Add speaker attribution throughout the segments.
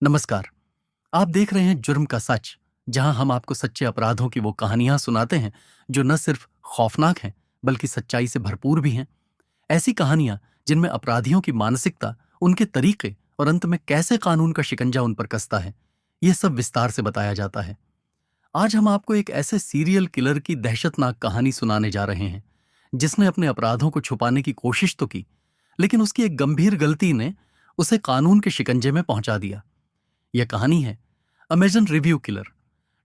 Speaker 1: नमस्कार। आप देख रहे हैं जुर्म का सच, जहां हम आपको सच्चे अपराधों की वो कहानियां सुनाते हैं जो न सिर्फ खौफनाक हैं बल्कि सच्चाई से भरपूर भी हैं। ऐसी कहानियां जिनमें अपराधियों की मानसिकता, उनके तरीके और अंत में कैसे कानून का शिकंजा उन पर कसता है, ये सब विस्तार से बताया जाता है। आज हम आपको एक ऐसे सीरियल किलर की दहशतनाक कहानी सुनाने जा रहे हैं जिसने अपने अपराधों को छुपाने की कोशिश तो की, लेकिन उसकी एक गंभीर गलती ने उसे कानून के शिकंजे में पहुंचा दिया। यह कहानी है अमेजन रिव्यू किलर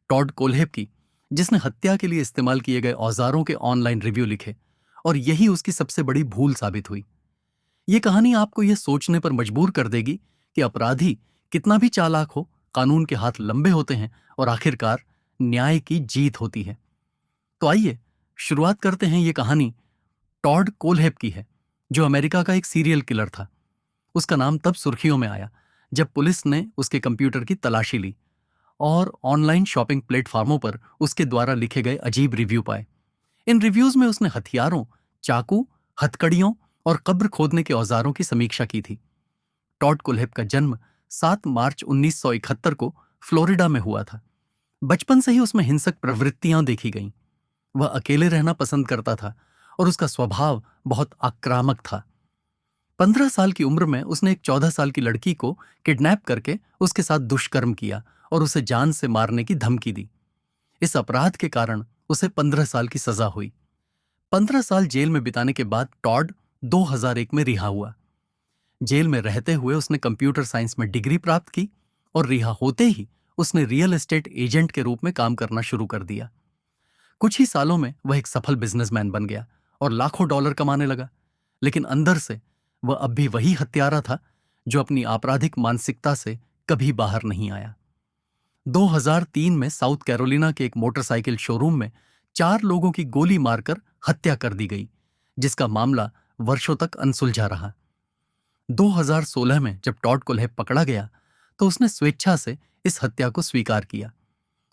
Speaker 1: टॉड कोल्हेब की, जिसने हत्या के लिए इस्तेमाल किए गए औजारों के ऑनलाइन रिव्यू लिखे और यही उसकी सबसे बड़ी भूल साबित हुई। यह कहानी आपको यह सोचने पर मजबूर कर देगी कि अपराधी कितना भी चालाक हो, कानून के हाथ लंबे होते हैं और आखिरकार न्याय की जीत होती है। तो आइए शुरुआत करते हैं। यह कहानी टॉड कोल्हेब की है, जो अमेरिका का एक सीरियल किलर था। उसका नाम तब सुर्खियों में आया जब पुलिस ने उसके कंप्यूटर की तलाशी ली और ऑनलाइन शॉपिंग प्लेटफॉर्मों पर उसके द्वारा लिखे गए अजीब रिव्यू पाए। इन रिव्यूज में उसने हथियारों, चाकू, हथकड़ियों और कब्र खोदने के औजारों की समीक्षा की थी। टॉड कोल्हेब का जन्म 7 मार्च 1971 को फ्लोरिडा में हुआ था। बचपन से ही उसमें हिंसक प्रवृत्तियां देखी गईं। वह अकेले रहना पसंद करता था और उसका स्वभाव बहुत आक्रामक था। 15 साल की उम्र में उसने एक 14 साल की लड़की को किडनैप करके उसके साथ दुष्कर्म किया और उसे जान से मारने की धमकी दी। इस अपराध के कारण उसे 15 साल की सजा हुई। 15 साल जेल में बिताने के बाद टॉड 2001 में रिहा हुआ। जेल में रहते हुए उसने कंप्यूटर साइंस में डिग्री प्राप्त की और रिहा होते ही उसने रियल एस्टेट एजेंट के रूप में काम करना शुरू कर दिया। कुछ ही सालों में वह एक सफल बिजनेसमैन बन गया और लाखों डॉलर कमाने लगा। लेकिन अंदर से वह अब भी वही हत्यारा था जो अपनी आपराधिक मानसिकता से कभी बाहर नहीं आया। 2003 में साउथ कैरोलिना के एक मोटरसाइकिल शोरूम में 4 लोगों की गोली मारकर हत्या कर दी गई, जिसका मामला वर्षों तक अनसुलझा रहा। 2016 में जब टॉड कोल्हेब पकड़ा गया तो उसने स्वेच्छा से इस हत्या को स्वीकार किया।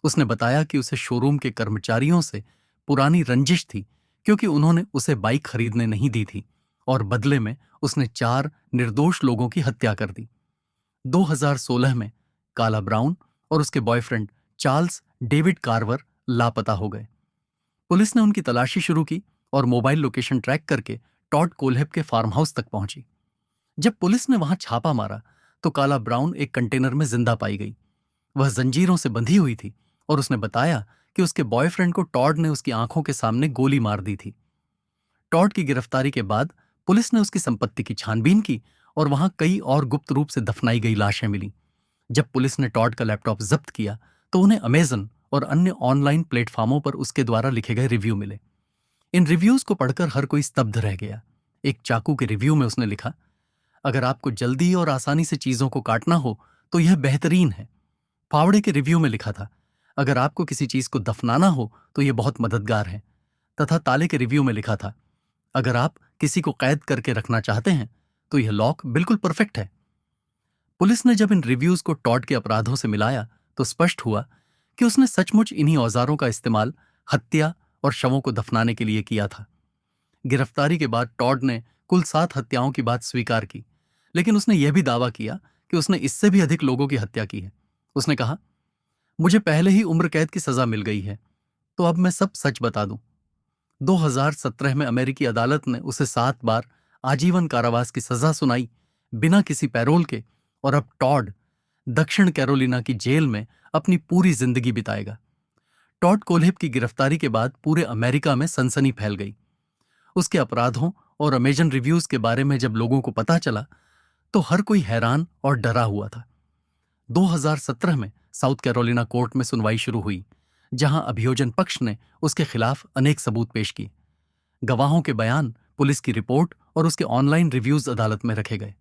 Speaker 1: उसने बताया कि उसे शोरूम के कर्मचारियों से पुरानी रंजिश थी, क्योंकि उन्होंने उसे बाइक खरीदने नहीं दी थी और बदले में उसने 4 निर्दोष लोगों की हत्या कर दी। 2016 में काला ब्राउन और उसके बॉयफ्रेंड चार्ल्स डेविड कार्वर लापता हो गए। पुलिस ने उनकी तलाशी शुरू की और मोबाइल लोकेशन ट्रैक करके टॉड कोल्हेब के फार्म हाउस तक पहुंची। जब पुलिस ने वहां छापा मारा तो काला ब्राउन एक कंटेनर में जिंदा पाई गई। वह जंजीरों से बंधी हुई थी और उसने बताया कि उसके बॉयफ्रेंड को टॉड ने उसकी आंखों के सामने गोली मार दी थी। टॉड की गिरफ्तारी के बाद पुलिस ने उसकी संपत्ति की छानबीन की और वहां कई और गुप्त रूप से दफनाई गई लाशें मिली। जब पुलिस ने टॉड का लैपटॉप जब्त किया तो उन्हें अमेजन और अन्य ऑनलाइन प्लेटफॉर्मों पर उसके द्वारा लिखे गए रिव्यू मिले। इन रिव्यूज को पढ़कर हर कोई स्तब्ध रह गया। एक चाकू के रिव्यू में उसने लिखा, अगर आपको जल्दी और आसानी से चीजों को काटना हो तो यह बेहतरीन है। फावड़े के रिव्यू में लिखा था, अगर आपको किसी चीज को दफनाना हो तो यह बहुत मददगार है। तथा ताले के रिव्यू में लिखा था, अगर आप किसी को कैद करके रखना चाहते हैं तो यह लॉक बिल्कुल परफेक्ट है। पुलिस ने जब इन रिव्यूज को टॉड के अपराधों से मिलाया तो स्पष्ट हुआ कि उसने सचमुच इन्हीं औजारों का इस्तेमाल हत्या और शवों को दफनाने के लिए किया था। गिरफ्तारी के बाद टॉड ने कुल 7 हत्याओं की बात स्वीकार की, लेकिन उसने यह भी दावा किया कि उसने इससे भी अधिक लोगों की हत्या की है। उसने कहा, मुझे पहले ही उम्र कैद की सजा मिल गई है, तो अब मैं सब सच बता दूं। 2017 में अमेरिकी अदालत ने उसे 7 बार आजीवन कारावास की सजा सुनाई, बिना किसी पैरोल के, और अब टॉड दक्षिण कैरोलिना की जेल में अपनी पूरी जिंदगी बिताएगा। टॉड कोल्हेब की गिरफ्तारी के बाद पूरे अमेरिका में सनसनी फैल गई। उसके अपराधों और अमेजन रिव्यूज के बारे में जब लोगों को पता चला तो हर कोई हैरान और डरा हुआ था। 2017 में साउथ कैरोलिना कोर्ट में सुनवाई शुरू हुई, जहां अभियोजन पक्ष ने उसके खिलाफ अनेक सबूत पेश किए। गवाहों के बयान, पुलिस की रिपोर्ट और उसके ऑनलाइन रिव्यूज अदालत में रखे गए।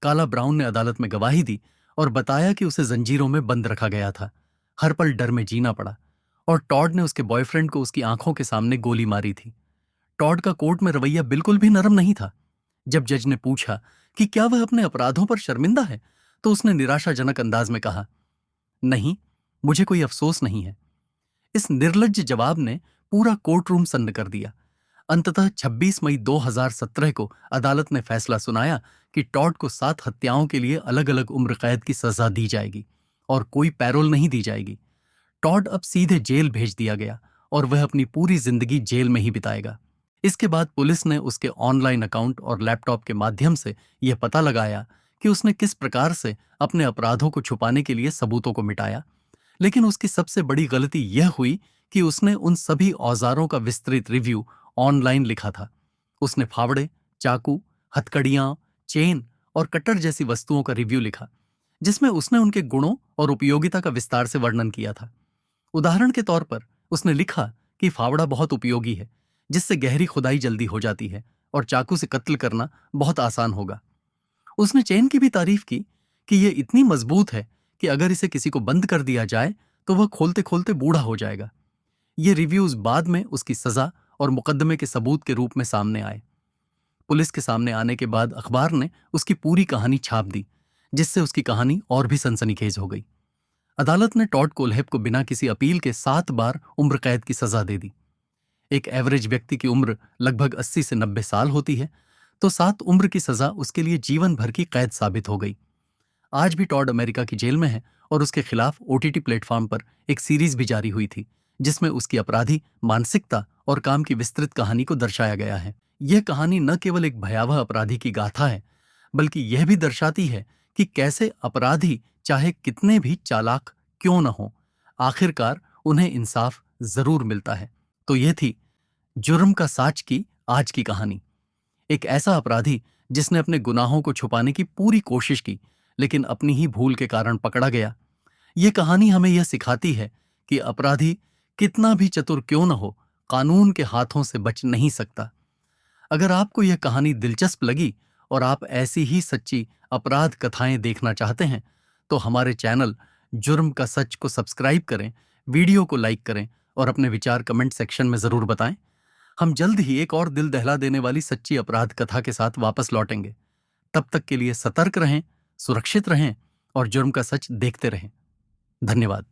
Speaker 1: काला ब्राउन ने अदालत में गवाही दी और बताया कि उसे जंजीरों में बंद रखा गया था, हर पल डर में जीना पड़ा, और टॉड ने उसके बॉयफ्रेंड को उसकी आंखों के सामने गोली मारी थी। टॉड का कोर्ट में रवैया बिल्कुल भी नरम नहीं था। जब जज ने पूछा कि क्या वह अपने अपराधों पर शर्मिंदा है, तो उसने निराशाजनक अंदाज में कहा, नहीं, मुझे कोई अफसोस नहीं है। इस निर्लज्ज जवाब ने पूरा कोर्ट रूम सन्न कर दिया। अंततः 26 मई 2017 को अदालत ने फैसला सुनाया कि टॉड को 7 हत्याओं के लिए अलग अलग उम्र कैद की सजा दी जाएगी और कोई पैरोल नहीं दी जाएगी। टॉड अब सीधे जेल भेज दिया गया और वह अपनी पूरी जिंदगी जेल में ही बिताएगा। इसके बाद पुलिस ने उसके ऑनलाइन अकाउंट और लैपटॉप के माध्यम से यह पता लगाया कि उसने किस प्रकार से अपने अपराधों को छुपाने के लिए सबूतों को मिटाया। लेकिन उसकी सबसे बड़ी गलती यह हुई कि उसने उन सभी औजारों का विस्तृत रिव्यू ऑनलाइन लिखा था। उसने फावड़े, चाकू, हथकड़ियां, चेन और कटर जैसी वस्तुओं का रिव्यू लिखा, जिसमें उसने उनके गुणों और उपयोगिता का विस्तार से वर्णन किया था। उदाहरण के तौर पर उसने लिखा कि फावड़ा बहुत उपयोगी है, जिससे गहरी खुदाई जल्दी हो जाती है और चाकू से कत्ल करना बहुत आसान होगा। उसने चेन की भी तारीफ की कि यह इतनी मजबूत है कि अगर इसे किसी को बंद कर दिया जाए तो वह खोलते खोलते बूढ़ा हो जाएगा। ये रिव्यूज बाद में उसकी सजा और मुकदमे के सबूत के रूप में सामने आए। पुलिस के सामने आने के बाद अखबार ने उसकी पूरी कहानी छाप दी, जिससे उसकी कहानी और भी सनसनीखेज हो गई। अदालत ने टॉड कोल्हेब को बिना किसी अपील के 7 बार उम्र कैद की सजा दे दी। एक एवरेज व्यक्ति की उम्र लगभग 80 से 90 साल होती है, तो 7 उम्र की सजा उसके लिए जीवन भर की कैद साबित हो गई। आज भी टॉड अमेरिका की जेल में है और उसके खिलाफ ओटीटी प्लेटफॉर्म पर एक सीरीज भी जारी हुई थी, जिसमें उसकी अपराधी मानसिकता और काम की विस्तृत कहानी को दर्शाया गया है। यह कहानी न केवल एक भयावह अपराधी की गाथा है, बल्कि यह भी दर्शाती है कि कैसे अपराधी चाहे कितने भी चालाक क्यों न हो, आखिरकार उन्हें इंसाफ जरूर मिलता है। तो यह थी जुर्म का साच की आज की कहानी। एक ऐसा अपराधी जिसने अपने गुनाहों को छुपाने की पूरी कोशिश की, लेकिन अपनी ही भूल के कारण पकड़ा गया। यह कहानी हमें यह सिखाती है कि अपराधी कितना भी चतुर क्यों न हो, कानून के हाथों से बच नहीं सकता। अगर आपको यह कहानी दिलचस्प लगी और आप ऐसी ही सच्ची अपराध कथाएं देखना चाहते हैं, तो हमारे चैनल जुर्म का सच को सब्सक्राइब करें, वीडियो को लाइक करें और अपने विचार कमेंट सेक्शन में जरूर बताएं। हम जल्द ही एक और दिल दहला देने वाली सच्ची अपराध कथा के साथ वापस लौटेंगे। तब तक के लिए सतर्क रहें, सुरक्षित रहें और जुर्म का सच देखते रहें। धन्यवाद।